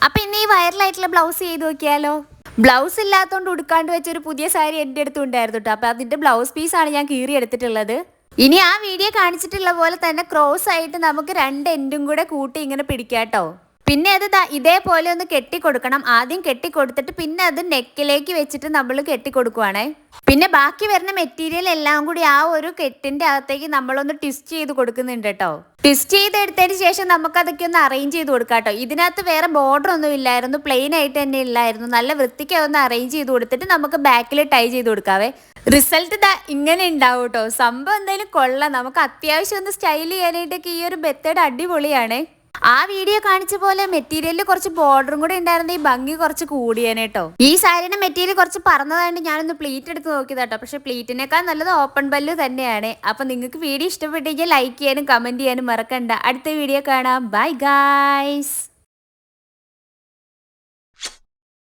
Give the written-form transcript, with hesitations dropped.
അപ്പൊ ഇന്ന് ഈ വൈറലായിട്ടുള്ള ബ്ലൗസ് ചെയ്ത് നോക്കിയാലോ? ബ്ലൗസ് ഇല്ലാത്തതുകൊണ്ട് ഉടുക്കാണ്ട് വെച്ചൊരു പുതിയ സാരി എൻ്റെ അടുത്ത് ഉണ്ടായിരുന്നു കേട്ടോ. അപ്പൊ അതിന്റെ ബ്ലൗസ് പീസാണ് ഞാൻ കീറി എടുത്തിട്ടുള്ളത്. ഇനി ആ വീഡിയോ കാണിച്ചിട്ടുള്ള പോലെ തന്നെ ക്രോസ് ആയിട്ട് നമുക്ക് രണ്ട് എൻഡും കൂടെ കൂട്ടി ഇങ്ങനെ പിടിക്കാട്ടോ. പിന്നെ അത് ഇതേപോലെ ഒന്ന് കെട്ടിക്കൊടുക്കണം. ആദ്യം കെട്ടിക്കൊടുത്തിട്ട് പിന്നെ അത് നെക്കിലേക്ക് വെച്ചിട്ട് നമ്മൾ കെട്ടിക്കൊടുക്കുവാണേ. പിന്നെ ബാക്കി വരുന്ന മെറ്റീരിയൽ എല്ലാം കൂടി ആ ഒരു കെട്ടിന്റെ അകത്തേക്ക് നമ്മളൊന്ന് ട്വിസ്റ്റ് ചെയ്ത് കൊടുക്കുന്നുണ്ട് കേട്ടോ. ട്വിസ്റ്റ് ചെയ്തെടുത്തതിന് ശേഷം നമുക്ക് അതൊക്കെ ഒന്ന് അറേഞ്ച് ചെയ്ത് കൊടുക്കാം കേട്ടോ. ഇതിനകത്ത് വേറെ ബോർഡർ ഒന്നും ഇല്ലായിരുന്നു, പ്ലെയിൻ ആയിട്ട് തന്നെ ഇല്ലായിരുന്നു. നല്ല വൃത്തിക്ക് ഒന്ന് അറേഞ്ച് ചെയ്ത് കൊടുത്തിട്ട് നമുക്ക് ബാക്കിൽ ടൈ ചെയ്ത് കൊടുക്കാവേ. റിസൾട്ട് ഇങ്ങനെ ഉണ്ടാവും കേട്ടോ. സംഭവം എന്തായാലും കൊള്ളാം. നമുക്ക് അത്യാവശ്യം ഒന്ന് സ്റ്റൈൽ ചെയ്യാനായിട്ടൊക്കെ ഈ ഒരു മെത്തേഡ് അടിപൊളിയാണ്. ആ വീഡിയോ കാണിച്ച പോലെ മെറ്റീരിയലിൽ കുറച്ച് ബോർഡറും കൂടെ ഉണ്ടായിരുന്ന ഈ ഭംഗി കുറച്ച് കൂടിയാണ് കേട്ടോ. ഈ സാരിയുടെ മെറ്റീരിയൽ കുറച്ച് പറന്നതായിട്ട് ഞാനൊന്ന് പ്ലീറ്റ് എടുത്ത് നോക്കിയതാട്ടോ. പക്ഷെ പ്ലീറ്റിനേക്കാൾ നല്ലത് ഓപ്പൺ പല്ലു തന്നെയാണ്. അപ്പൊ നിങ്ങൾക്ക് വീഡിയോ ഇഷ്ടപ്പെട്ടെങ്കിൽ ലൈക്ക് ചെയ്യാനും കമന്റ് ചെയ്യാനും മറക്കണ്ട. അടുത്ത വീഡിയോ കാണാം. Bye guys.